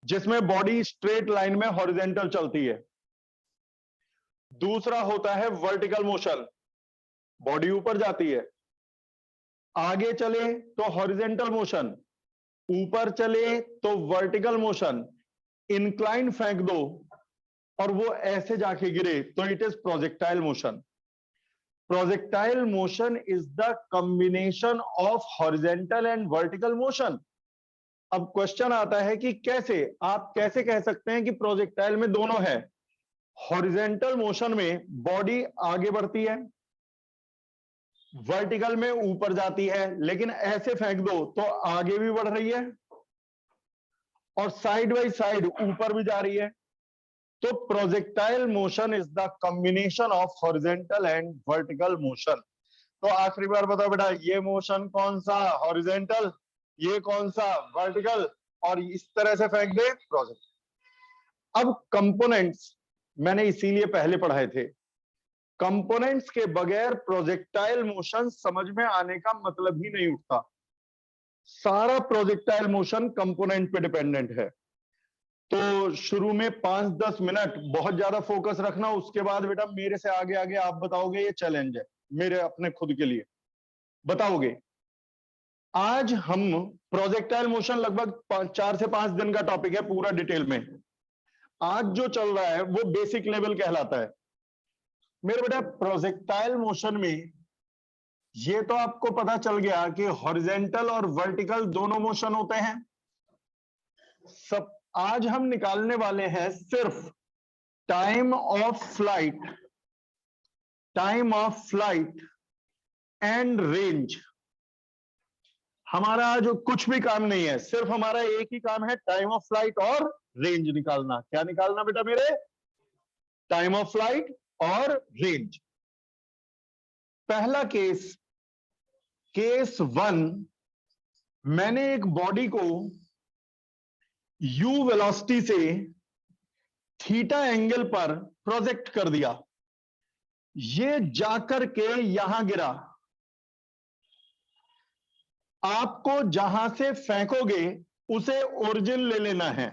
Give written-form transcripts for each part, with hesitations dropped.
जिसमें body straight line में horizontal चलती है। दूसरा होता है वर्टिकल मोशन, बॉडी ऊपर जाती है, आगे चले तो हॉरिजेंटल मोशन, ऊपर चले तो वर्टिकल मोशन, इंक्लाइन फेंक दो और वो ऐसे जाके गिरे तो it is projectile motion. Projectile motion is the combination of horizontal and vertical motion. अब क्वेश्चन आता है कि कैसे, आप कैसे कह सकते हैं कि प्रोजेक्टाइल में दोनों है? हॉरिजेंटल मोशन में बॉडी आगे बढ़ती है, वर्टिकल में ऊपर जाती है, लेकिन ऐसे फेंक दो तो आगे भी बढ़ रही है और साइड बाई साइड ऊपर भी जा रही है। तो projectile motion is the combination of horizontal and vertical motion. तो आखिरी बार बताओ बेटा, ये मोशन कौन सा हॉरिजेंटल, ये कौन सा वर्टिकल, और इस तरह से फेंक दे प्रोजेक्ट। अब कंपोनेंट्स मैंने इसीलिए पहले पढ़ाए थे। कंपोनेंट्स के बगैर प्रोजेक्टाइल मोशन समझ में आने का मतलब ही नहीं उठता। सारा प्रोजेक्टाइल मोशन कंपोनेंट पे डिपेंडेंट है। तो शुरू में 5-10 मिनट बहुत ज्यादा फोकस रखना, उसके बाद बेटा मेरे से आगे आगे आप बताओगे, ये चैलेंज है मेरे अपने खुद के लिए, बताओगे। आज हम प्रोजेक्टाइल मोशन लगभग 4 से 5 दिन का टॉपिक है पूरा डिटेल में। आज जो चल रहा है वो बेसिक लेवल कहलाता है मेरे बेटा। प्रोजेक्टाइल मोशन में ये तो आपको पता चल गया कि हॉरिजेंटल और वर्टिकल दोनों मोशन होते हैं। सब आज हम निकालने वाले हैं सिर्फ time of flight and range. हमारा जो कुछ भी काम नहीं है, सिर्फ हमारा एक ही काम है, टाइम ऑफ फ्लाइट और रेंज निकालना। क्या निकालना बेटा मेरे? टाइम ऑफ फ्लाइट और रेंज। पहला केस 1, मैंने एक बॉडी को u वेलोसिटी से थीटा एंगल पर प्रोजेक्ट कर दिया, ये जाकर के यहां गिरा। आपको जहां से फेंकोगे उसे ओरिजिन ले लेना है।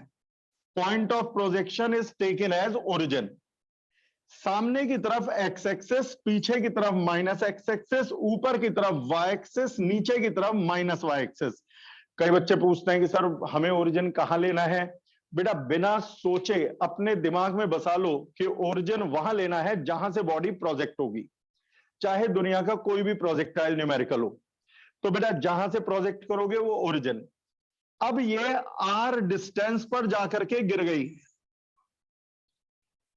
Point of projection is taken as origin. सामने की तरफ एक्स एक्सिस, पीछे की तरफ माइनस एक्स एक्सिस, ऊपर की तरफ वाई एक्सिस, नीचे की तरफ माइनस वाई एक्सिस। कई बच्चे पूछते हैं कि सर हमें ओरिजिन कहां लेना है? बेटा बिना सोचे अपने दिमाग में बसा लो कि ओरिजिन वहां लेना है जहां से बॉडी प्रोजेक्ट होगी, चाहे दुनिया का कोई भी प्रोजेक्टाइल न्यूमेरिकल हो। तो बेटा जहां से प्रोजेक्ट करोगे वो ओरिजिन। अब ये आर डिस्टेंस पर जाकर के गिर गई,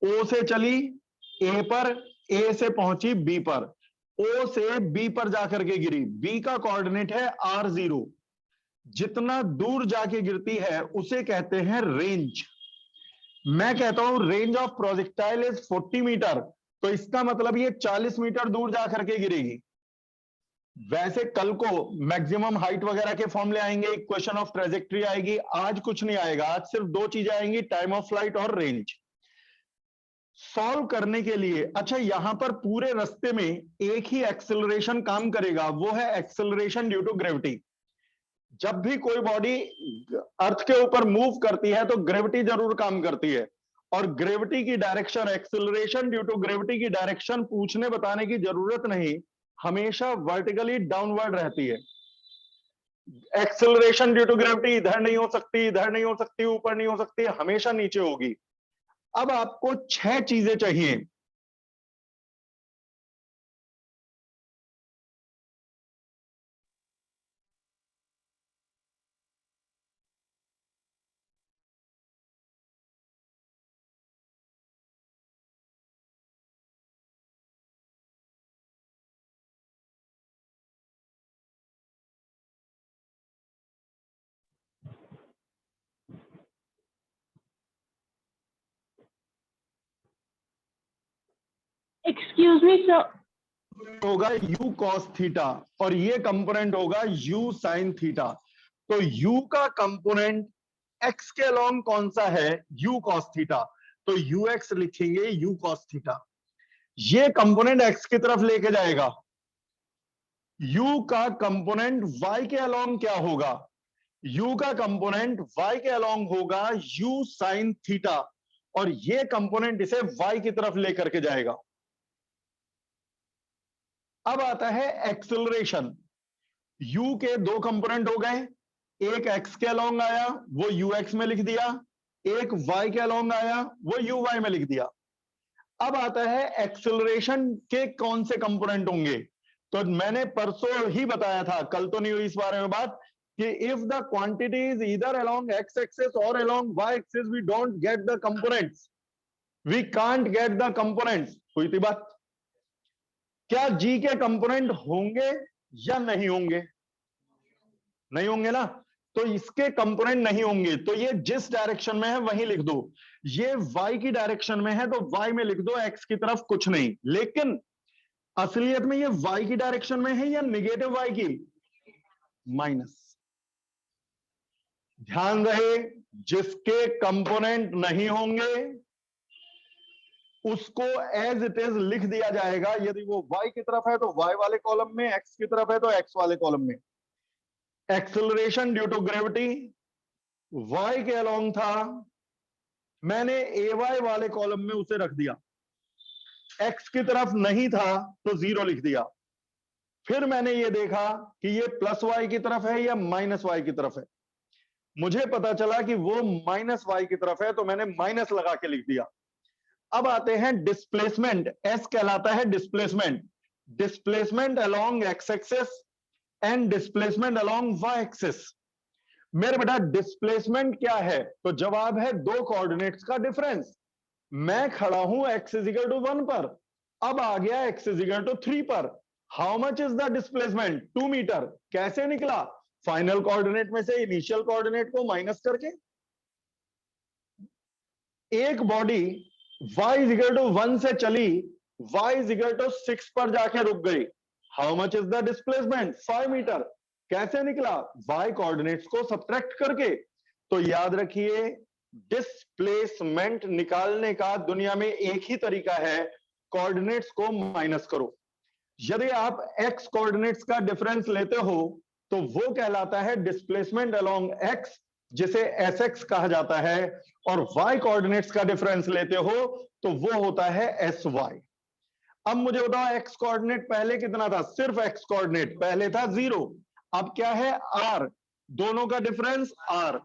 ओ से चली ए पर, ए से पहुंची बी पर, ओ से बी पर जाकर के गिरी। बी का कोऑर्डिनेट है r0। जितना दूर जाके गिरती है उसे कहते हैं रेंज। मैं कहता हूं range of projectile is 40 metre, तो इसका मतलब ये 40 मीटर दूर जाकर के गिरेगी। वैसे कल को मैक्सिमम हाइट वगैरह के फॉर्मूले आएंगे, इक्वेशन ऑफ ट्रेजेक्ट्री आएगी। आज कुछ नहीं आएगा, आज सिर्फ 2 चीजें आएंगी, टाइम ऑफ फ्लाइट और रेंज। सॉल्व करने के लिए अच्छा यहां पर पूरे रास्ते में एक ही एक्सेलरेशन काम करेगा, वो है एक्सेलरेशन ड्यू टू ग्रेविटी। जब भी कोई बॉडी अर्थ के ऊपर मूव करती है तो ग्रेविटी जरूर काम करती है, और ग्रेविटी की direction, acceleration due to gravity की डायरेक्शन पूछने बताने की जरूरत नहीं, हमेशा वर्टिकली डाउनवर्ड रहती है। एक्सेलरेशन ड्यू टू ग्रेविटी इधर नहीं हो सकती, इधर नहीं हो सकती, ऊपर नहीं हो सकती, हमेशा नीचे होगी। अब आपको 6 चीजें चाहिए। एक्सक्यूज मी सर, होगा u cos थीटा और ये कंपोनेंट होगा u sin थीटा। तो u का कंपोनेंट x के अलोंग कौन सा है? u cos theta. तो ux लिखेंगे u cos थीटा। ये कंपोनेंट x की तरफ लेके जाएगा। u का कंपोनेंट y के अलोंग क्या होगा? u का कंपोनेंट y के अलोंग होगा u sin थीटा, और ये कंपोनेंट इसे y की तरफ लेकर के जाएगा। अब आता है एक्सेलरेशन। u के दो कंपोनेंट हो गए, एक x के अलोंग आया वो ux में लिख दिया, एक y के अलोंग आया वो uy में लिख दिया। अब आता है एक्सेलरेशन के कौन से कंपोनेंट होंगे। तो मैंने परसों ही बताया था, कल तो नहीं हुई इस बारे में बात, कि if the quantity is either along x axis और along y axis we don't get the components, we can't get the components. हुई थी बात। क्या जी के कंपोनेंट होंगे या नहीं होंगे? नहीं होंगे ना, तो इसके कंपोनेंट नहीं होंगे, तो ये जिस डायरेक्शन में है वहीं लिख दो। ये y की डायरेक्शन में है तो y में लिख दो, x की तरफ कुछ नहीं। लेकिन असलियत में ये y की डायरेक्शन में है या निगेटिव y की? माइनस। ध्यान रहे, जिसके कंपोनेंट नहीं होंगे उसको एज इट इज लिख दिया जाएगा। यदि वो y की तरफ है तो y वाले कॉलम में, x की तरफ है तो x वाले कॉलम में। Acceleration due to gravity y के अलोंग था, मैंने ay वाले कॉलम में उसे रख दिया। x की तरफ नहीं था तो 0 लिख दिया। फिर मैंने ये देखा कि ये प्लस y की तरफ है या माइनस y की तरफ है। मुझे पता चला कि वो माइनस y की तरफ है तो मैंने माइनस लगा के लिख दिया। अब आते हैं डिस्प्लेसमेंट। s कहलाता है displacement. Displacement along x axis and displacement along y axis. मेरे बेटा डिस्प्लेसमेंट क्या है? तो जवाब है दो कोऑर्डिनेट्स का डिफरेंस। मैं खड़ा हूं x इजिकल टू 1 पर, अब आ गया x इजिकल टू 3 पर। How much is the displacement? 2 metre. कैसे निकला? फाइनल कोऑर्डिनेट में से इनिशियल कोऑर्डिनेट को माइनस करके। एक बॉडी y इजिकल टू 1 से चली, y इजिकल टू 6 पर जाके रुक गई। How much is the displacement? 5 metre. कैसे निकला? y कोऑर्डिनेट्स को सब्ट्रैक्ट करके। तो याद रखिए, डिस्प्लेसमेंट निकालने का दुनिया में एक ही तरीका है, कोऑर्डिनेट्स को माइनस करो। यदि आप x कोऑर्डिनेट्स का डिफरेंस लेते हो तो वो कहलाता है डिस्प्लेसमेंट अलोंग x, जिसे sx कहा जाता है, और y कोऑर्डिनेट्स का डिफरेंस लेते हो तो वो होता है sy। अब मुझे बताओ, x कोऑर्डिनेट पहले कितना था? सिर्फ x कोऑर्डिनेट पहले था 0, अब क्या है? r। दोनों का डिफरेंस r।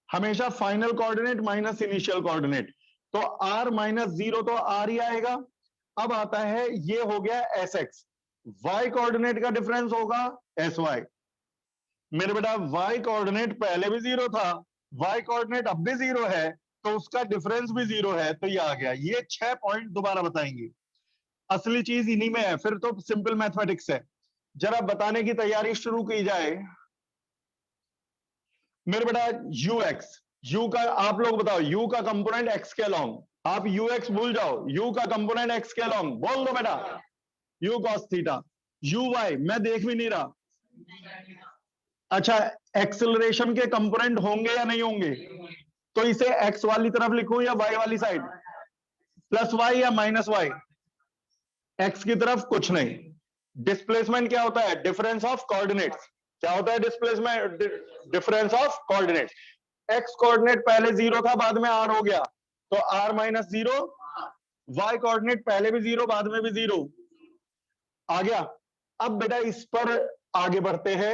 हमेशा final coordinate minus initial coordinate, तो r माइनस 0 तो r ही आएगा। अब आता है, ये हो गया sx। y कोऑर्डिनेट का डिफरेंस होगा sy। मेरे बेटा y कोऑर्डिनेट पहले भी 0 था, y कोऑर्डिनेट अब भी 0 है, तो उसका डिफरेंस भी 0 है, तो ये आ गया। ये 6 पॉइंट दोबारा बताएंगे। असली चीज इन्हीं में है, फिर तो सिंपल मैथमेटिक्स है। जरा बताने की तैयारी शुरू की जाए। मेरे बेटा ux, u का आप लोग बताओ, u का कंपोनेंट x के अलोंग। आप ux भूल जाओ, u का कंपोनेंट x के अलोंग बोल दो बेटा। u cos theta. uy मैं देख भी नहीं रहा। अच्छा, एक्सेलरेशन के कंपोनेंट होंगे या नहीं होंगे? तो इसे x वाली तरफ लिखूं या y वाली साइड? प्लस y या माइनस y? x की तरफ कुछ नहीं। डिस्प्लेसमेंट क्या होता है? Difference of coordinates. क्या होता है displacement? Difference of coordinates. x coordinate पहले 0 था, बाद में r हो गया, तो r माइनस 0। y कोऑर्डिनेट पहले भी 0, बाद में भी 0 आ गया। अब बेटा इस पर आगे बढ़ते हैं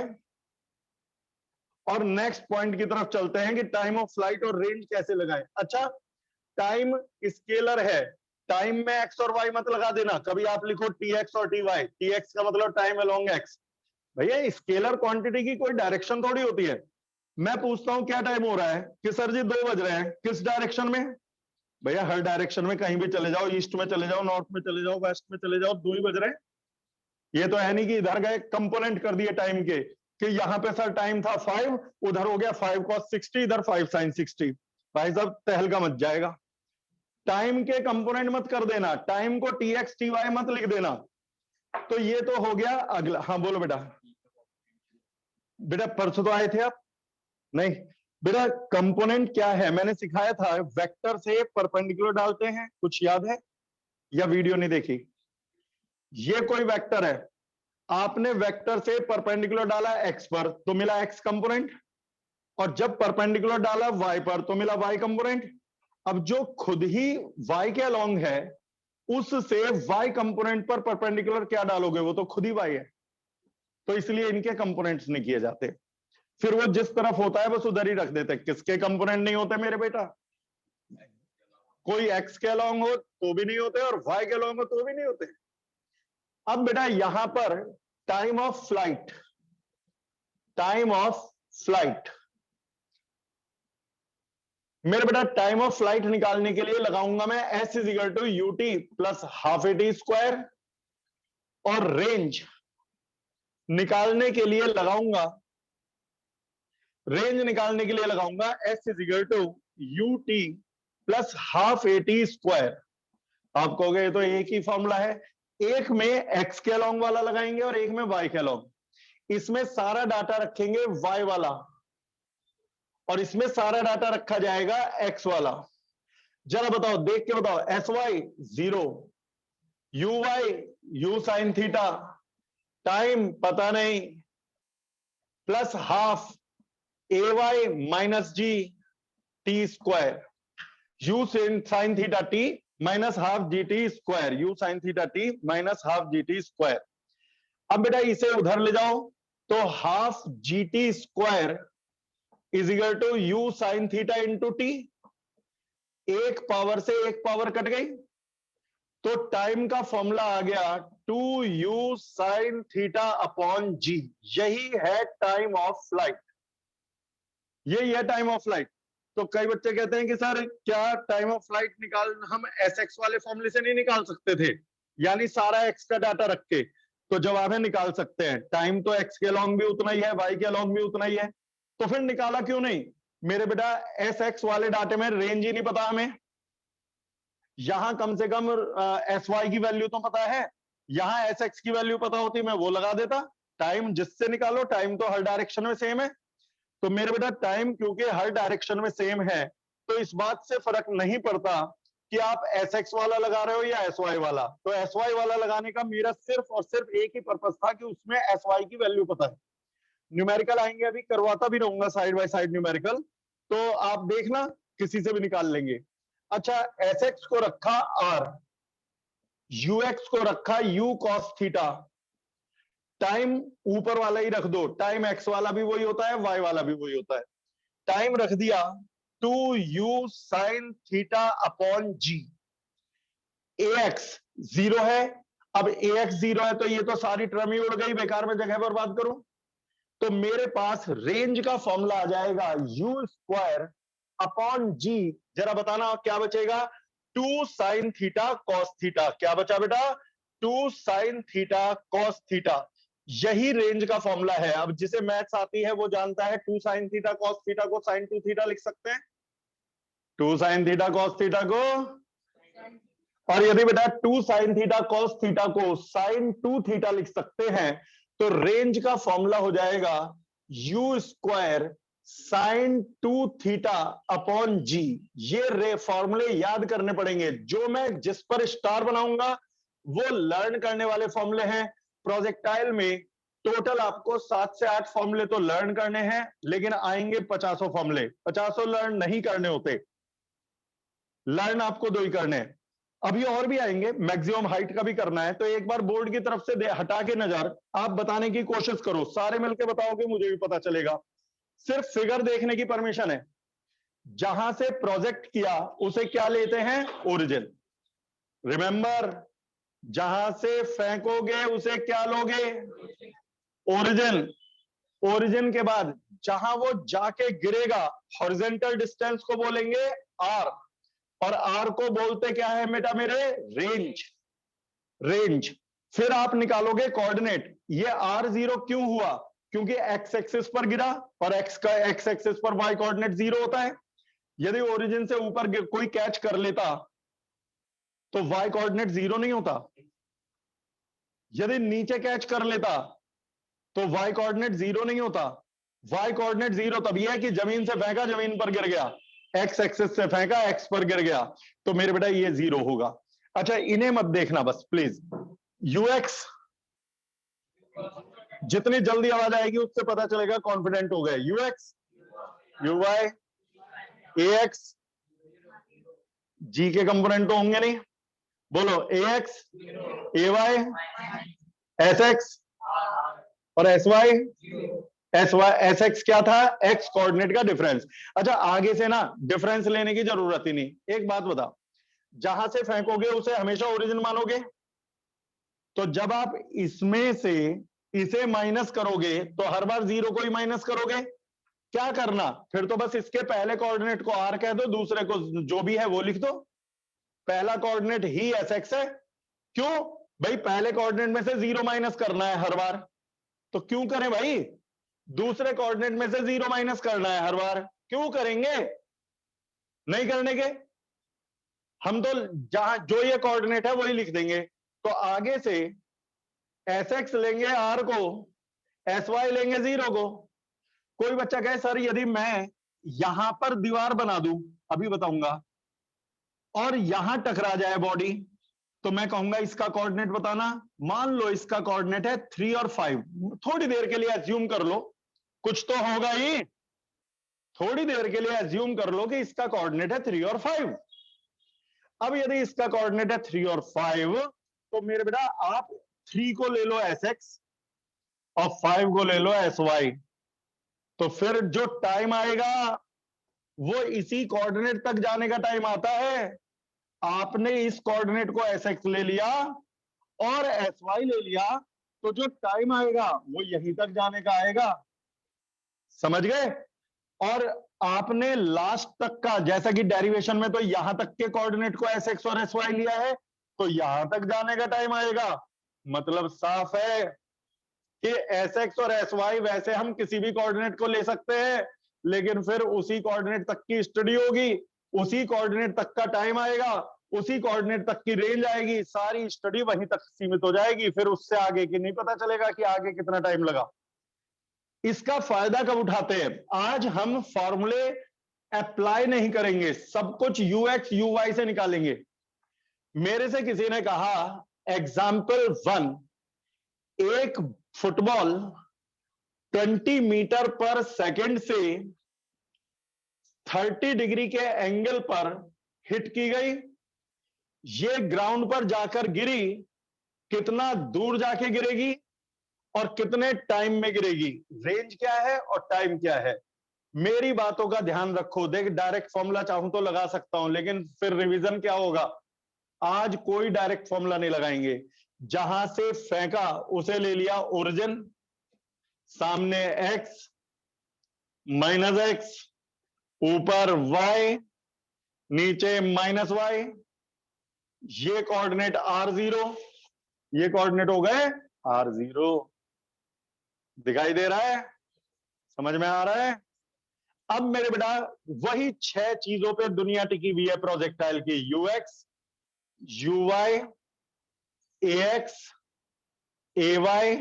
और नेक्स्ट पॉइंट की तरफ चलते हैं कि टाइम ऑफ फ्लाइट और रेंज कैसे लगाएं। अच्छा, टाइम स्केलर है, टाइम में x और y मत लगा देना। कभी आप लिखो tx और ty, tx का मतलब टाइम अलोंग x। भैया स्केलर क्वांटिटी की कोई डायरेक्शन थोड़ी होती है। मैं पूछता हूं क्या टाइम हो रहा है कि सर जी 2 बज रहे हैं, किस डायरेक्शन में? भैया हर डायरेक्शन में कहीं भी चले जाओ, ईस्ट में चले जाओ, नॉर्थ में चले जाओ, वेस्ट में चले जाओ, 2 ही बज रहे हैं। ये तो है नहीं कि इधर गए कंपोनेंट कर दिए टाइम के, कि यहां पे सर टाइम था 5, उधर हो गया 5 cos 60, इधर 5 sin 60। भाई साहब तहलका मच जाएगा। टाइम के कंपोनेंट मत कर देना, टाइम को tx ty मत लिख देना। तो ये तो हो गया अगला। हाँ बोलो बेटा। बेटा परसों तो आए थे आप? नहीं बेटा, कंपोनेंट क्या है मैंने सिखाया था, वेक्टर से परपेंडिकुलर डालते हैं, कुछ याद है या वीडियो नहीं देखी? ये कोई वेक्टर है, आपने वेक्टर से परपेंडिकुलर डाला x पर तो मिला x कंपोनेंट, और जब परपेंडिकुलर डाला y पर तो मिला y कंपोनेंट। अब जो खुद ही y के अलोंग है उससे y कंपोनेंट पर परपेंडिकुलर क्या डालोगे, वो तो खुद ही y है, तो इसलिए इनके कंपोनेंट्स नहीं किए जाते। फिर वो जिस तरफ होता है बस उधर ही रख देते। किसके कंपोनेंट नहीं होते मेरे बेटा? कोई x के अलोंग हो तो भी नहीं होते और y के अलोंग हो तो भी नहीं होते। अब बेटा यहां पर time of flight, time of flight, मेरे बेटा टाइम ऑफ फ्लाइट निकालने के लिए लगाऊंगा मैं s is equal to UT plus half A T square, और रेंज निकालने के लिए लगाऊंगा, रेंज निकालने के लिए लगाऊंगा s is equal to UT plus half A T square. आप कहोगे ये तो एक ही फॉर्मूला है, एक में x के अलोंग वाला लगाएंगे और एक में y के अलोंग। इसमें सारा डाटा रखेंगे y वाला और इसमें सारा डाटा रखा जाएगा x वाला। जरा बताओ, देख के बताओ, S Y 0, U Y U sine theta, time पता नहीं, प्लस हाफ ए Y minus G T square, U sine theta T minus half G T square, U sine theta T minus half G T square. अब बेटा इसे उधर ले जाओ तो half G T square is equal to U sine theta into T, एक power से एक पावर कट गई तो टाइम का फॉर्मूला आ गया 2u साइन थीटा अपॉन जी। यही है टाइम ऑफ फ्लाइट, यही है टाइम ऑफ फ्लाइट। तो कई बच्चे कहते हैं कि सर क्या टाइम ऑफ फ्लाइट निकाल हम एस एक्स वाले फॉर्मूले से नहीं निकाल सकते थे, यानी सारा एक्स का डाटा रख के? तो जवाब है निकाल सकते हैं, टाइम तो एक्स के अलोंग भी उतना ही है, वाई के अलोंग भी उतना ही है, तो फिर निकाला क्यों नहीं? मेरे बेटा एस एक्स वाले डाटे में रेंज ही नहीं पता हमें, यहां कम से कम एस वाई की वैल्यू तो पता है, यहां एस एक्स की वैल्यू पता होती मैं वो लगा देता। टाइम जिससे निकालो, टाइम तो हर डायरेक्शन में सेम है, तो मेरे बेटा टाइम क्योंकि हर डायरेक्शन में सेम है तो इस बात से फर्क नहीं पड़ता कि आप एस एक्स वाला लगा रहे हो या एस वाई वाला। तो एस वाई वाला लगाने का मेरा सिर्फ और सिर्फ एक ही पर्पस था कि उसमें एस वाई की वैल्यू पता है। न्यूमेरिकल आएंगे, अभी करवाता भी रहूंगा साइड बाय साइड न्यूमेरिकल, तो आप देखना किसी से भी निकाल लेंगे। अच्छा, एस एक्स को रखा आर, यू एक्स को रखा यू कॉस थीटा, टाइम ऊपर वाला ही रख दो, टाइम एक्स वाला भी वही होता है, वाई वाला भी वही होता है। टाइम रख दिया 2u साइन थीटा अपॉन जी। ए एक्स 0 है, अब ए एक्स 0 है तो ये तो सारी टर्म ही उड़ गई, बेकार में जगह बर्बाद करूं। तो मेरे पास रेंज का फॉर्मूला आ जाएगा यू स्क्वायर अपॉन जी। जरा बताना क्या बचेगा? 2 साइन थीटा कॉस थीटा। क्या बचा बेटा? 2 साइन थीटा कॉस थीटा। यही रेंज का फॉर्मूला है। अब जिसे मैथ्स आती है वो जानता है 2 साइन थीटा कॉस थीटा को साइन 2 थीटा लिख सकते हैं, 2 साइन थीटा कॉस थीटा को, और यदि बेटा 2 साइन थीटा कॉस थीटा को साइन 2 थीटा लिख सकते हैं तो रेंज का फॉर्मूला हो जाएगा u square sine 2 theta upon g. ये फॉर्मूले याद करने पड़ेंगे, जो मैं जिस पर स्टार बनाऊंगा वो लर्न करने वाले फॉर्मूले हैं। प्रोजेक्टाइल में टोटल आपको 7 से 8 फॉर्मूले तो लर्न करने हैं, लेकिन आएंगे 50 फॉर्मूले। 50 लर्न नहीं करने होते, लर्न आपको 2 ही करने हैं। अभी और भी आएंगे, मैक्सिमम हाइट का भी करना है। तो एक बार बोर्ड की तरफ से हटा के नजर आप बताने की कोशिश करो, सारे मिलकर बताओगे मुझे भी पता चलेगा। सिर्फ फिगर देखने की परमिशन है। जहां से प्रोजेक्ट किया उसे क्या लेते हैं? ओरिजिन। रिमेंबर, जहां से फेंकोगे उसे क्या लोगे? ओरिजिन। ओरिजिन के बाद जहां वो जाके गिरेगा हॉरिजॉन्टल डिस्टेंस को बोलेंगे आर, और आर को बोलते क्या है बेटा मेरे? रेंज। रेंज। फिर आप निकालोगे कोऑर्डिनेट। ये r0 क्यों हुआ? क्योंकि एक्स एक्सिस पर गिरा और एक्स एक्सिस पर वाई कोऑर्डिनेट 0 होता है। यदि ओरिजिन से ऊपर कोई कैच कर लेता तो वाई कोऑर्डिनेट 0 नहीं होता। यदि नीचे कैच कर लेता तो वाई कोऑर्डिनेट 0 नहीं होता। वाई कोऑर्डिनेट 0 तभी है कि जमीन से फेंका, जमीन पर गिर गया, एक्स एक्सिस से फेंका, एक्स पर गिर गया, तो मेरे बेटा ये 0 होगा। अच्छा, इन्हें मत देखना बस प्लीज। यूएक्स, जितनी जल्दी आवाज आएगी उससे पता चलेगा कॉन्फिडेंट हो गए। यूएक्स यू वाई ए एक्स, जी के कंपोनेंट तो होंगे नहीं, बोलो A x A Y S X और S Y S Y S X क्या था, एक्स कोऑर्डिनेट का डिफरेंस। अच्छा आगे से ना डिफरेंस लेने की जरूरत ही नहीं। एक बात बता, जहां से फेंकोगे उसे हमेशा ओरिजिन मानोगे, तो जब आप इसमें से इसे माइनस करोगे तो हर बार जीरो को ही माइनस करोगे। क्या करना फिर, तो बस इसके पहले कोऑर्डिनेट को आर कह दो, दूसरे को जो भी है वो लिख दो। पहला कोऑर्डिनेट ही एस एक्स है, क्यों भाई, पहले कोऑर्डिनेट में से जीरो माइनस करना है हर बार, तो क्यों करें भाई, दूसरे कोऑर्डिनेट में से जीरो माइनस करना है हर बार, क्यों करेंगे, नहीं करने के, हम तो जहां जो ये कोऑर्डिनेट है वही लिख देंगे। तो आगे से एस एक्स लेंगे आर को, एस वाई लेंगे जीरो को। कोई बच्चा कहे सर यदि मैं यहां पर दीवार बना दूं, अभी बताऊंगा, और यहां टकरा जाए बॉडी, तो मैं कहूंगा इसका कोऑर्डिनेट बताना। मान लो इसका कोऑर्डिनेट है 3 और 5, थोड़ी देर के लिए एज्यूम कर लो, कुछ तो होगा ही, थोड़ी देर के लिए एज्यूम कर लो कि इसका कोऑर्डिनेट है 3 और 5। अब यदि इसका कोऑर्डिनेट है 3 और 5, तो मेरे बेटा आप 3 को ले लो एस एक्स और 5 को ले लो एस वाई, तो फिर जो टाइम आएगा वो इसी कोऑर्डिनेट तक जाने का टाइम आता है। आपने इस कोऑर्डिनेट को एस एक्स ले लिया और एस वाई ले लिया, तो जो टाइम आएगा वो यहीं तक जाने का आएगा, समझ गए। और आपने लास्ट तक का, जैसा कि डेरिवेशन में तो यहां तक के कोऑर्डिनेट को एस एक्स और एस वाई लिया है, तो यहां तक जाने का टाइम आएगा। मतलब साफ है कि एस एक्स और एस वाई वैसे हम किसी भी कोऑर्डिनेट को ले सकते हैं, लेकिन फिर उसी कोऑर्डिनेट तक की स्टडी होगी, उसी कोऑर्डिनेट तक का टाइम आएगा, उसी कोऑर्डिनेट तक की रेंज आएगी, सारी स्टडी वहीं तक सीमित हो जाएगी, फिर उससे आगे की नहीं पता चलेगा कि आगे कितना टाइम लगा। इसका फायदा कब उठाते हैं, आज हम फॉर्मूले अप्लाई नहीं करेंगे, सब कुछ यूएक्स यूवाई से निकालेंगे। मेरे से किसी ने कहा एग्जाम्पल 1, एक फुटबॉल 20 मीटर पर सेकंड से 30 डिग्री के एंगल पर हिट की गई, ये ग्राउंड पर जाकर गिरी, कितना दूर जाके गिरेगी और कितने टाइम में गिरेगी, रेंज क्या है और टाइम क्या है। मेरी बातों का ध्यान रखो, देख डायरेक्ट फॉर्मूला चाहूं तो लगा सकता हूं, लेकिन फिर रिवीजन क्या होगा, आज कोई डायरेक्ट फॉर्मूला नहीं लगाएंगे। जहां से फेंका उसे ले लिया ओरिजिन, सामने x माइनस एक्स, ऊपर y, नीचे माइनस वाई, ये कोऑर्डिनेट r0, ये कोऑर्डिनेट हो गए r0। दिखाई दे रहा है, समझ में आ रहा है। अब मेरे बेटा वही 6 चीजों पे दुनिया टिकी हुई है प्रोजेक्टाइल की, यूएक्स यूवाई एएक्स एवाई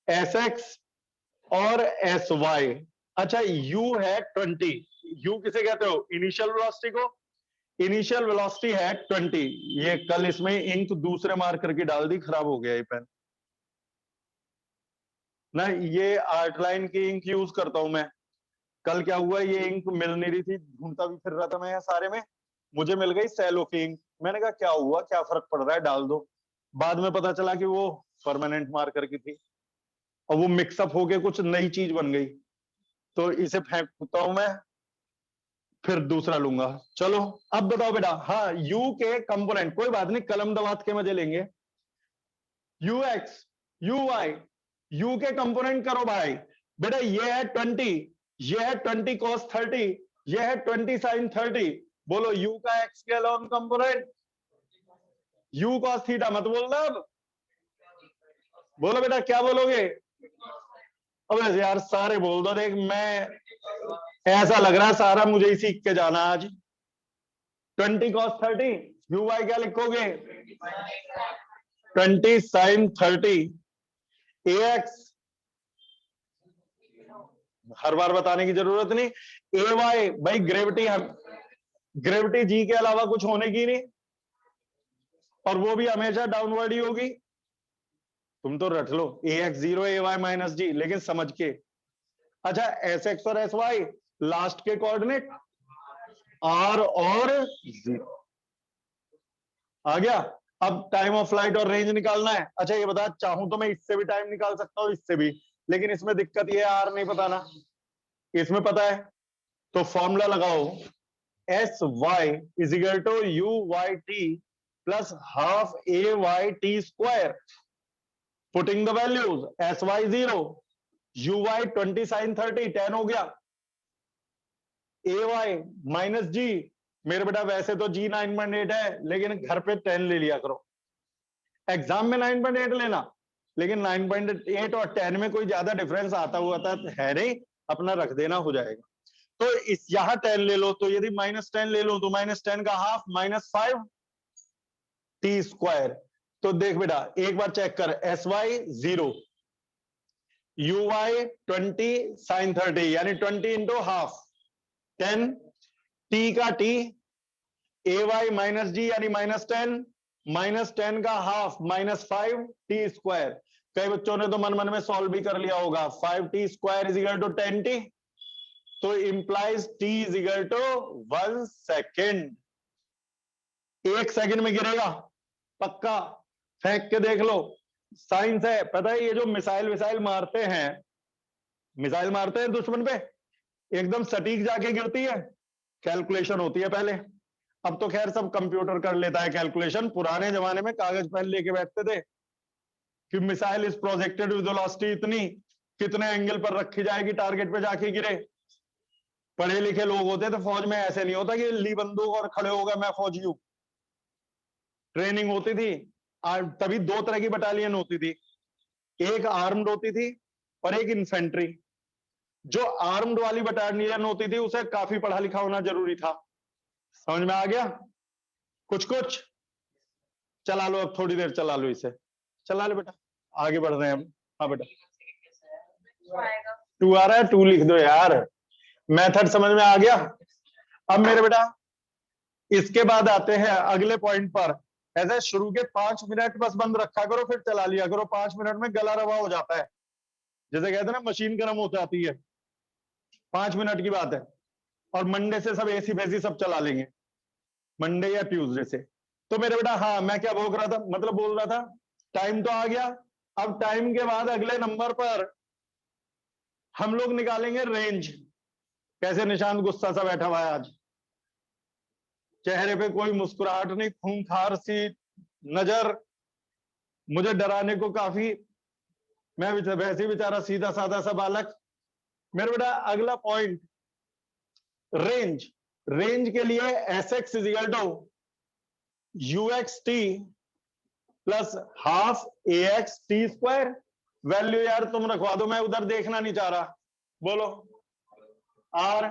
एसएक्स और एसवाई। अच्छा यू है 20, यू किसे कहते हो, इनिशियल वेलोसिटी को, इनिशियल वेलोसिटी है 20। ये कल इसमें इंक दूसरे मार्कर की डाल दी, खराब हो गया ये पेन ना, ये आर्ट लाइन की इंक यूज करता हूं मैं। कल क्या हुआ, ये इंक मिल नहीं रही थी, ढूंढता भी फिर रहा था मैं यहाँ सारे में, मुझे मिल गई सेलो की इंक। मैंने कहा क्या हुआ, क्या फर्क पड़ रहा है, डाल दो। बाद में पता चला कि वो परमानेंट मार्कर की थी और वो मिक्सअप होके कुछ नई चीज बन गई, तो इसे फेंकता हूं मैं, फिर दूसरा लूंगा। चलो अब बताओ बेटा, हाँ यू के कंपोनेंट, कोई बात नहीं कलम दबात के मजे लेंगे। U x you Y, U के कंपोनेंट करो भाई। बेटा ये है 20, ये है 20 cos 30, ये है 20 sin 30। बोलो यू का एक्स के long component, you cos theta मत बोलना अब, बोलो बेटा क्या बोलोगे। अब ऐसे यार सारे बोल दो, देख मैं ऐसा लग रहा है सारा मुझे ही सीख के जाना आज। 20 cos 30, यू वाई क्या लिखोगे, 20 sin 30 ax, हर बार बताने की जरूरत नहीं। ए वाई भाई ग्रेविटी, हम ग्रेविटी जी के अलावा कुछ होने की नहीं, और वो भी हमेशा डाउनवर्ड ही होगी। तुम तो रट लो ए एक्स 0 ए वाई माइनस जी, लेकिन समझ के। अच्छा एस एक्स और एस वाई, लास्ट के कोऑर्डिनेट r और 0 आ गया। अब टाइम ऑफ फ्लाइट और रेंज निकालना है। अच्छा ये बता, चाहूं तो मैं इससे भी टाइम निकाल सकता हूं, इससे भी, लेकिन इसमें दिक्कत ये है r नहीं पता ना, इसमें पता है। तो फॉर्मूला लगाओ, S Y is equal to you Y T plus half A Y T square, putting the values, S Y 0, U Y 20 sine 30 10 हो गया, ए वाई माइनस जी, मेरे बेटा वैसे तो जी 9.8 है, लेकिन घर पे 10 ले लिया करो, एग्जाम में 9.8 लेना, लेकिन 9.8 और 10 में कोई ज्यादा डिफरेंस आता हुआ था है नहीं, अपना रख देना, हो जाएगा। तो इस यहां 10 ले लो, तो यदि -10 ले लो तो -10 का हाफ -5 टी स्क्वायर। तो देख बेटा एक बार चेक कर, S Y 0, U Y 20 sine 30 यानी 20 इंटू हाफ 10, टी का T, A Y minus G यानी -10, -10 का हाफ -5 टी स्क्वायर। कई बच्चों ने तो मन मन में सॉल्व भी कर लिया होगा, 5 t square is equal to 10 t, तो implies t is equal to 1 second. 1 second में गिरेगा पक्का, फेंक के देख लो, साइंस है। पता है ये जो मिसाइल मारते हैं, मिसाइल मारते हैं दुश्मन पे, एकदम सटीक जाके गिरती है, कैलकुलेशन होती है पहले। अब तो खैर सब कंप्यूटर कर लेता है कैलकुलेशन, पुराने जमाने में कागज पेन लेके बैठते थे कि missile is projected with velocity इतनी, कितने एंगल पर रखी जाएगी, टारगेट पे जाके गिरे। पढ़े लिखे लोग होते थे फौज में, ऐसे नहीं होता कि ली बंदूक और खड़े हो गए मैं फौजी हूं। ट्रेनिंग होती थी, तभी 2 तरह की बटालियन होती थी, एक आर्म्ड होती थी और एक इन्फेंट्री। जो आर्म्ड वाली बटालियन होती थी उसे काफी पढ़ा लिखा होना जरूरी था। समझ में आ गया कुछ कुछ? चला लो, अब थोड़ी देर चला लो इसे, चला लो बेटा, आगे बढ़ रहे हैं हम। हाँ बेटा 2 आ रहा है, 2 लिख दो यार, मेथड समझ में आ गया। अब मेरे बेटा इसके बाद आते हैं अगले पॉइंट पर। ऐसे शुरू के 5 मिनट बस बंद रखा करो, फिर चला लिया करो, 5 मिनट में गला रवा हो जाता है, जैसे कहते हैं ना मशीन गर्म हो जाती है, 5 मिनट की बात है। और मंडे से सब एसी फैसी सब चला लेंगे, मंडे या ट्यूसडे से। तो मेरे बेटा हाँ, मैं क्या बोल रहा था, मतलब बोल रहा था, टाइम तो आ गया। अब टाइम के बाद अगले नंबर पर हम लोग निकालेंगे रेंज। कैसे निशांत गुस्सा सा बैठा हुआ है आज, चेहरे पे कोई मुस्कुराहट नहीं, खूंखार सी नजर, मुझे डराने को काफी, मैं वैसे ही बेचारा सीधा साधा सा बालक। मेरे बेटा अगला पॉइंट रेंज। रेंज के लिए S x is equal to you x T plus half A x T square. Value यार तुम रखवा दो, मैं उधर देखना नहीं चाह रहा, बोलो। आर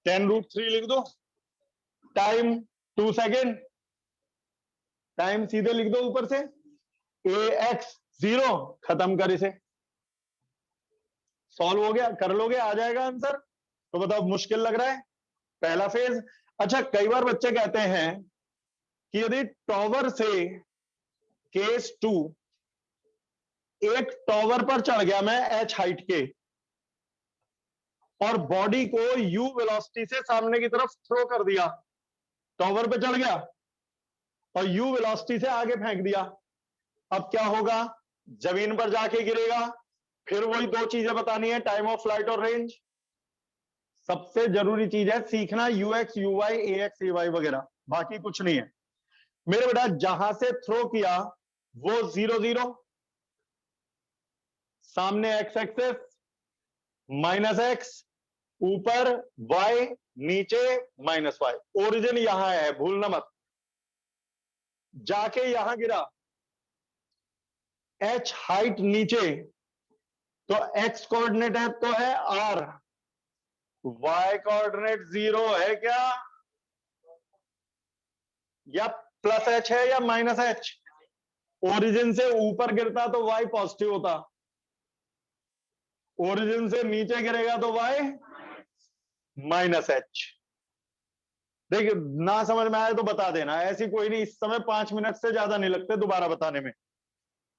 10√3 लिख दो, टाइम 2 सेकेंड, टाइम सीधे लिख दो ऊपर से, ए एक्स 0, खत्म कर इसे, सॉल्व हो गया, कर लोगे, आ जाएगा आंसर। तो बताओ मुश्किल लग रहा है पहला फेज? अच्छा कई बार बच्चे कहते हैं कि यदि टॉवर से केस 2, एक टॉवर पर चढ़ गया मैं एच हाइट के, और बॉडी को यू वेलोसिटी से सामने की तरफ थ्रो कर दिया, टॉवर पे चढ़ गया और यू वेलोसिटी से आगे फेंक दिया, अब क्या होगा? जमीन पर जाके गिरेगा। फिर वही 2 चीजें बतानी है, टाइम ऑफ फ्लाइट और रेंज। सबसे जरूरी चीज है सीखना यूएक्स यूवाई ए एक्स ए वाई वगैरह, बाकी कुछ नहीं है। मेरे बेटा जहां से थ्रो किया वो 0 0, सामने एक्स एक्सेस, -x, ऊपर y, नीचे -y, ओरिजिन यहां है, भूलना मत। जाके यहां गिरा, h हाइट नीचे, तो x कोऑर्डिनेट है तो है r, y कोऑर्डिनेट 0 है क्या, या +h है या -h? ओरिजिन से ऊपर गिरता तो y पॉजिटिव होता, ओरिजिन से नीचे गिरेगा तो y -h। देखिए ना समझ में आए तो बता देना, ऐसी कोई नहीं, इस समय 5 मिनट से ज्यादा नहीं लगते दोबारा बताने में।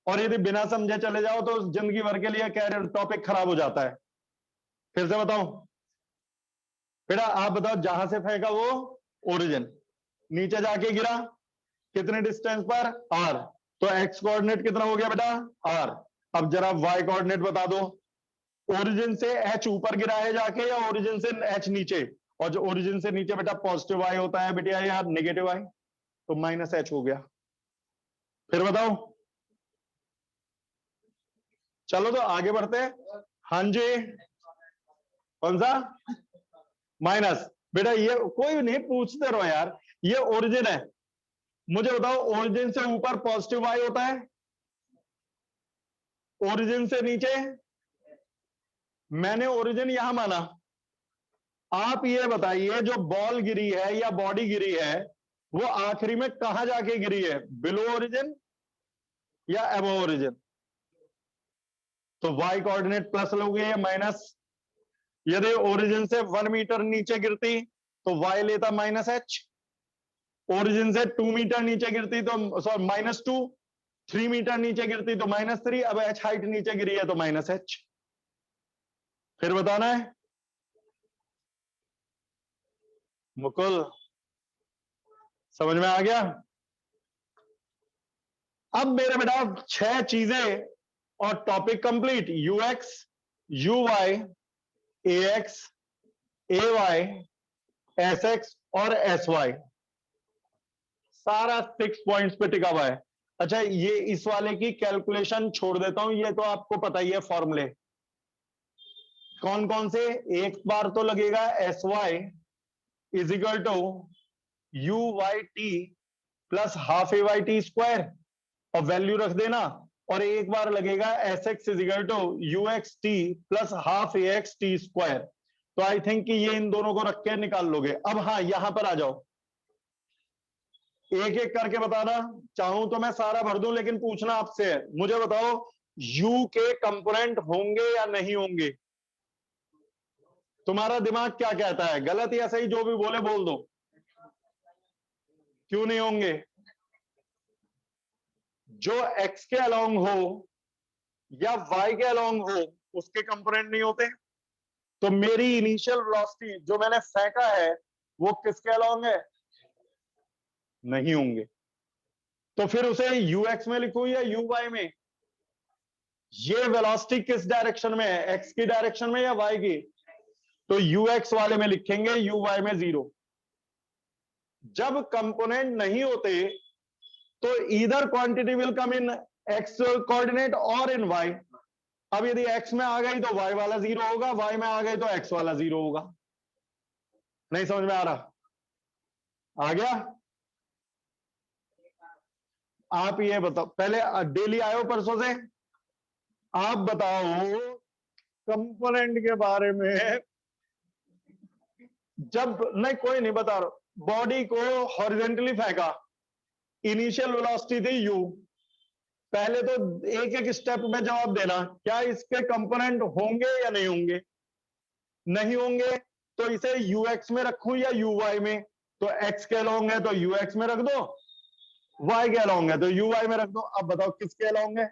और यदि बिना समझे चले जाओ तो जिंदगी भर के लिए कैरियर टॉपिक खराब हो जाता है। फिर से बताओ बेटा, आप बताओ, जहां से फेंका वो ओरिजिन, नीचे जाके गिरा कितने डिस्टेंस पर, आर, तो एक्स कोऑर्डिनेट कितना हो गया बेटा, आर। अब जरा वाई कोऑर्डिनेट बता दो, ओरिजिन से एच ऊपर गिरा है जाके या ओरिजिन से एच नीचे, और जो ओरिजिन से नीचे बेटा पॉजिटिव वाई होता है बेटा या नेगेटिव वाई, तो माइनस एच हो गया। फिर बताओ, चलो तो आगे बढ़ते हैं। हाँ जी, कौन सा माइनस, बेटा ये कोई नहीं, पूछते रहो यार, ये ओरिजिन है, मुझे बताओ ओरिजिन से ऊपर पॉजिटिव वाई होता है, ओरिजिन से नीचे, मैंने ओरिजिन यहां माना, आप ये बताइए जो बॉल गिरी है या बॉडी गिरी है वो आखिरी में कहां जाके गिरी है, बिलो ओरिजिन या अबव ओरिजिन, तो वाई कोऑर्डिनेट प्लस लोगे या माइनस, यदि ओरिजिन से 1 मीटर नीचे गिरती तो वाई लेता माइनस एच, ओरिजिन से 2 मीटर नीचे गिरती तो सॉरी -2, 3 मीटर नीचे गिरती तो -3, अब एच हाइट नीचे गिरी है तो माइनस एच। फिर बताना है मुकुल, समझ में आ गया। अब मेरे बेटा 6 चीजें और topic complete, U x, you Y, A x, A Y, S X और एस वाई, सारा 6 पॉइंट्स पे टिका हुआ है। अच्छा, ये इस वाले की कैलकुलेशन छोड़ देता हूं, ये तो आपको पता ही है फॉर्मूले कौन कौन से। एक बार तो लगेगा S Y is equal to you Y T plus half A Y T square, और वैल्यू रख देना, और एक बार लगेगा S x is equal to you x T plus half A x T square. तो आई थिंक कि ये इन दोनों को रख के निकाल लोगे। अब हाँ, यहां पर आ जाओ, एक एक करके बताना, चाहूं तो मैं सारा भर दूं, लेकिन पूछना आपसे है, मुझे बताओ यू के कंपोनेंट होंगे या नहीं होंगे, तुम्हारा दिमाग क्या कहता है, गलत या सही जो भी बोले बोल दो, क्यों नहीं होंगे, जो एक्स के अलोंग हो या वाई के अलोंग हो उसके कंपोनेंट नहीं होते, तो मेरी इनिशियल वेलोसिटी जो मैंने फेंका है वो किसके अलोंग है, नहीं होंगे, तो फिर उसे यूएक्स में लिखूं या यू वाई में, ये वेलोसिटी किस डायरेक्शन में है, एक्स की डायरेक्शन में या वाई की, तो यूएक्स वाले में लिखेंगे, यू वाई में 0। जब कंपोनेंट नहीं होते तो either quantity will come in x coordinate और इन वाई। अब यदि एक्स में आ गई तो वाई वाला 0 होगा, वाई में आ गई तो एक्स वाला 0 होगा। नहीं समझ में आ रहा, आ गया। आप ये बताओ, पहले डेली आए हो परसों से, आप बताओ कंपोनेंट के बारे में, जब नहीं कोई नहीं बता रहा, बॉडी को हॉरिजेंटली फेंका, इनिशियल वेलोसिटी थी यू, पहले तो एक एक स्टेप में जवाब देना, क्या इसके कंपोनेंट होंगे या नहीं होंगे, नहीं होंगे तो इसे यूएक्स में रखूं या यूवाई में, तो एक्स के अलोंग है तो यूएक्स में रख दो, वाई के अलोंग है तो यूवाई में रख दो। अब बताओ किसके अलोंग है,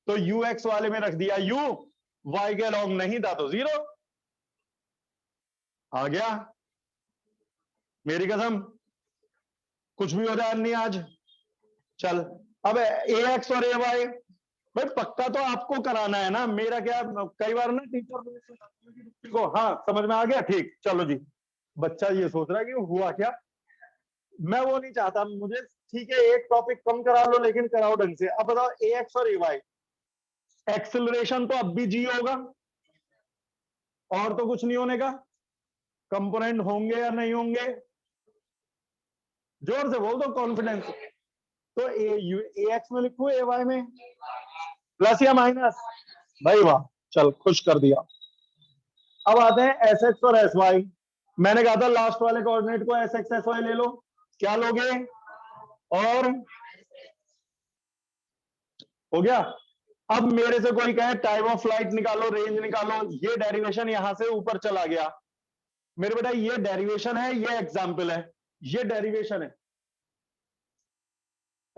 तो यूएक्स वाले में रख दिया यू, वाई के अलोंग नहीं था तो 0। आ गया, मेरी कसम कुछ भी हो जाए नहीं आज। चल अब ए एक्स और ए वाई, भाई पक्का तो आपको कराना है ना, मेरा क्या, कई बार ना टीचर को, हाँ समझ में आ गया, ठीक चलो जी। बच्चा ये सोच रहा है कि हुआ क्या, मैं वो नहीं चाहता, मुझे ठीक है एक टॉपिक कम करा लो लेकिन कराओ ढंग से। अब बताओ ए एक्स और ए वाई, एक्सिलरेशन तो अब भी जी होगा और तो कुछ नहीं होने का, कंपोनेंट होंगे या नहीं होंगे, जोर से बोल दो कॉन्फिडेंस। तो ए एक्स में लिखू ए वाई में, प्लस या माइनस, भाई वाह, चल खुश कर दिया। अब आते हैं एस एक्स और एस वाई, मैंने कहा था लास्ट वाले कोऑर्डिनेट को एस एक्स एस वाई ले लो, क्या लोगे, और हो गया। अब मेरे से कोई कहे टाइम ऑफ फ्लाइट निकालो, रेंज निकालो, ये डेरिवेशन यहां से ऊपर चला गया, मेरे बेटा ये डेरिवेशन है, ये एग्जाम्पल है, ये डेरिवेशन है,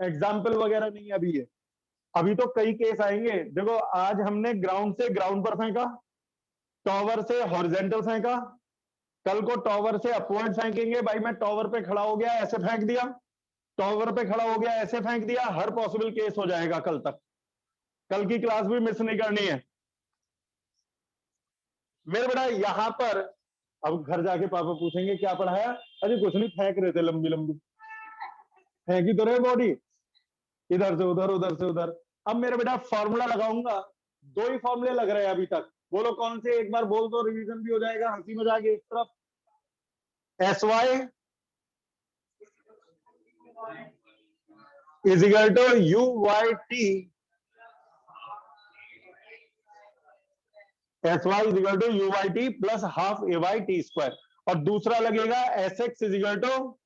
एग्जाम्पल वगैरह नहीं है अभी ये। अभी तो कई केस आएंगे। देखो आज हमने ग्राउंड से ग्राउंड पर फेंका, टॉवर से हॉरिजेंटल फेंका, कल को टॉवर से अपवर्ड फेंकेंगे। भाई मैं टॉवर पे खड़ा हो गया ऐसे फेंक दिया, टॉवर पे खड़ा हो गया ऐसे फेंक दिया, हर पॉसिबल केस हो जाएगा कल तक। कल की क्लास भी मिस नहीं करनी है मेरे बेटा। यहां पर अब घर जाके पापा पूछेंगे क्या पढ़ाया, अरे कुछ नहीं फेंक रहे थे, लंबी लंबी फेंकी तो रहे बॉडी, इधर से उधर उधर से उधर। अब मेरे बेटा फॉर्मूला लगाऊंगा, दो ही फॉर्मूले लग रहे हैं अभी तक, बोलो कौन से, एक बार बोल दो रिवीजन भी हो जाएगा, हंसी मजाक एक तरफ। S Y is equal to you Y T, S Y is equal to you Y T plus half A Y T square. और दूसरा लगेगा S x is equal to,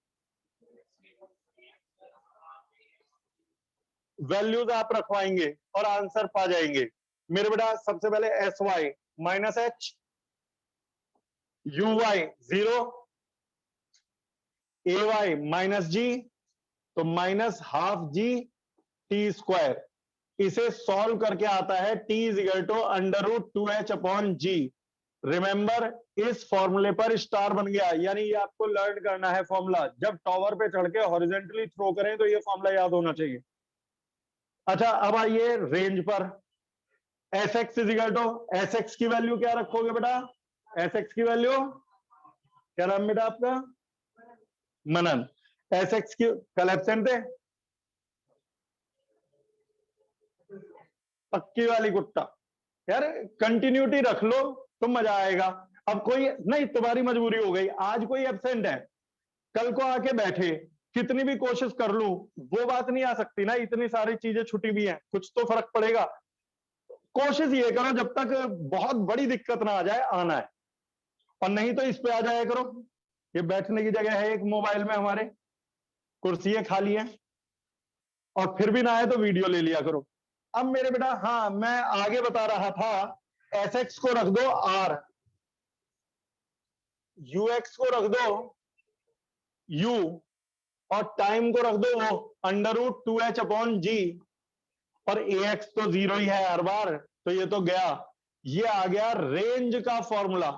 values आप रखवाएंगे और आंसर पा जाएंगे मेरे बेटा। सबसे पहले s Y minus h, u y 0, a Y minus g, तो minus half G T square. इसे सॉल्व करके आता है t is equal to under root 2h upon g. Remember इस फॉर्मूले पर स्टार बन गया, यानी ये आपको लर्न करना है फॉर्मूला। जब टॉवर पे चढ़ के हॉरिजेंटली थ्रो करें तो ये फॉर्मूला याद होना चाहिए। अच्छा अब आइए रेंज पर। S x is equal to, S X की वैल्यू क्या रखोगे बेटा, एस एक्स की वैल्यू क्या नाम बेटा आपका, मनन। एस एक्स की कल एब्सेंट थे, पक्की वाली कुत्ता यार, कंटिन्यूटी रख लो तो मजा आएगा। अब कोई नहीं, तुम्हारी मजबूरी हो गई, आज कोई एब्सेंट है, कल को आके बैठे, कितनी भी कोशिश कर लूं वो बात नहीं आ सकती ना, इतनी सारी चीजें छुट्टी भी हैं, कुछ तो फर्क पड़ेगा। कोशिश ये करो जब तक बहुत बड़ी दिक्कत ना आ जाए आना है, और नहीं तो इस पे आ जाया करो। ये बैठने की जगह है एक मोबाइल में, हमारे कुर्सियां खाली हैं, और फिर भी ना आए तो वीडियो ले लिया करो। अब मेरे बेटा हाँ मैं आगे बता रहा था, एस एक्स को रख दो आर, यू एक्स को रख दो यू, और टाइम को रख दो अंडर रूट 2h अपॉन जी, और ए एक्स तो 0 ही है हर बार, तो ये तो गया। ये आ गया रेंज का फॉर्मूला,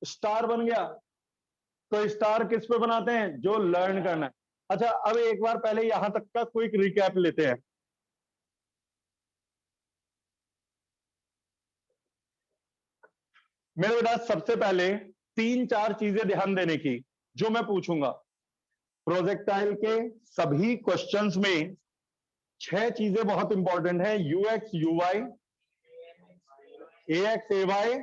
स्टार बन गया। तो स्टार किस पे बनाते हैं, जो लर्न करना है। अच्छा अब एक बार पहले यहां तक का क्विक रिकैप लेते हैं। मेरे बेटा सबसे पहले 3-4 चीजें ध्यान देने की जो मैं पूछूंगा। प्रोजेक्टाइल के सभी क्वेश्चंस में 6 चीजें बहुत इंपॉर्टेंट है, u x you Y, A x A y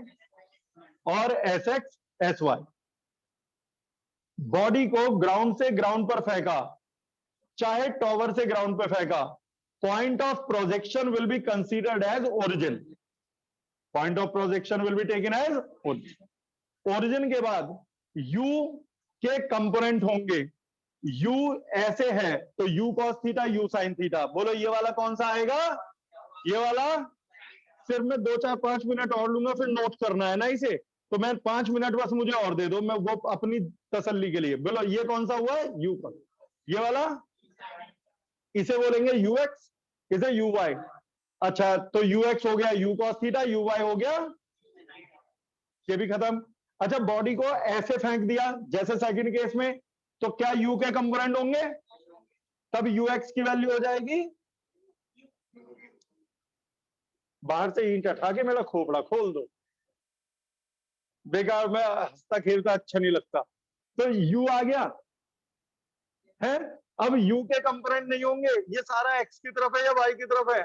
और s x s y. Body को ग्राउंड से ग्राउंड पर फेंका, चाहे टॉवर से ग्राउंड पर फेंका, point of projection will be considered as origin, point of projection will be taken as origin. Origin के बाद u के कंपोनेंट होंगे, u ऐसे है तो u cos theta u sin theta. बोलो ये वाला कौन सा आएगा, ये वाला। सिर्फ मैं 2-4-5 मिनट और लूंगा, फिर नोट करना है ना इसे, तो मैं 5 मिनट बस मुझे और दे दो, मैं वो अपनी तसल्ली के लिए। बोलो ये कौन सा हुआ है, u का, ये वाला, इसे बोलेंगे ux, इसे uy। अच्छा तो ux हो गया u cos थीटा, uy हो गया, ये भी खत्म। अच्छा बॉडी को ऐसे फेंक दिया जैसे सेकंड केस में, तो क्या u के कंपोनेंट होंगे, तब ux की वैल्यू हो जाएगी, बाहर से ईंट हटा के मेरा खोपड़ा खोल दो, बेकार में हंसता खेलता अच्छा नहीं लगता। तो u आ गया है। अब u के कंपोनेंट नहीं होंगे, ये सारा x की तरफ है या y की तरफ है,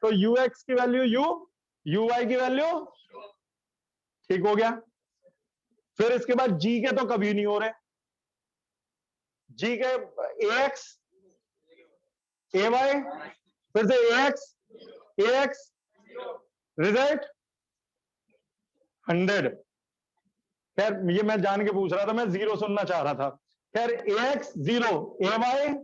तो ux की वैल्यू u, uy की वैल्यू, ठीक हो गया। फिर इसके बाद g के तो कभी नहीं हो रहे, g के ax ay, फिर से ax रिजल्ट 100। खैर ये मैं जान के पूछ रहा था, मैं 0 सुनना चाह रहा था। खैर ax 0, ay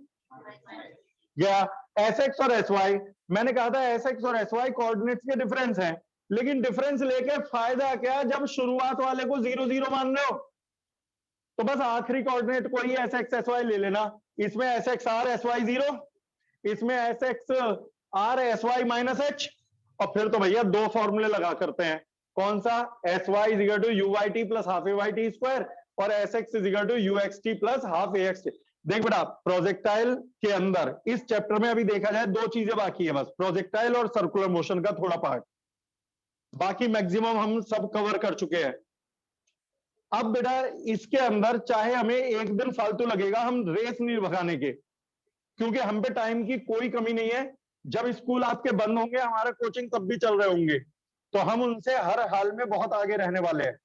या sx और sy, मैंने कहा था sx और sy कोऑर्डिनेट्स के डिफरेंस हैं, लेकिन डिफरेंस लेके फायदा क्या जब शुरुआत वाले को 0 0 मान रहे हो, तो बस आखिरी कोऑर्डिनेट को ही sx sy ले लेना। इसमें sx r sy 0, इसमें S X R S Y minus H, और फिर तो भैया दो फॉर्मूले लगा करते हैं, कौन सा, s Y is equal to you Y T plus half A Y T square और s x is equal to you x T plus half A x t. देख बेटा, प्रोजेक्टाइल के अंदर इस चैप्टर में अभी देखा जाए दो चीजें बाकी है बस, प्रोजेक्टाइल और सर्कुलर मोशन का थोड़ा पार्ट, बाकी मैक्सिमम हम सब कवर कर चुके हैं। अब बेटा इसके अंदर चाहे हमें एक दिन फालतू लगेगा, हम रेस नहीं भगाने के, क्योंकि हम पे टाइम की कोई कमी नहीं है। जब स्कूल आपके बंद होंगे, हमारा कोचिंग तब भी चल रहे होंगे, तो हम उनसे हर हाल में बहुत आगे रहने वाले हैं।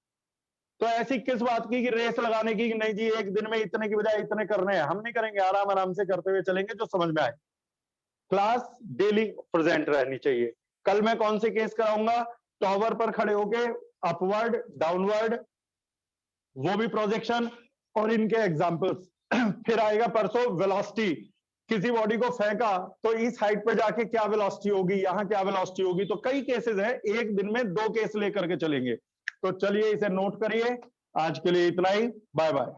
तो ऐसी किस बात की कि रेस लगाने की, कि नहीं जी एक दिन में इतने की बजाय इतने करने हैं, हम नहीं करेंगे, आराम आराम से करते हुए चलेंगे जो समझ में आए। क्लास डेली प्रेजेंट रहनी चाहिए। कल मैं कौन से केस कराऊंगा, टॉवर पर खड़े होके अपवर्ड डाउनवर्ड, वो भी प्रोजेक्शन और इनके एग्जांपल्स। फिर आएगा परसों वेलोसिटी, किसी बॉडी को फेंका तो इस हाइट पे जाके क्या वेलोसिटी होगी, यहां क्या वेलोसिटी होगी। तो कई केसेस है, एक दिन में दो केस लेकर के चलेंगे। तो चलिए इसे नोट करिए, आज के लिए इतना ही, बाय बाय।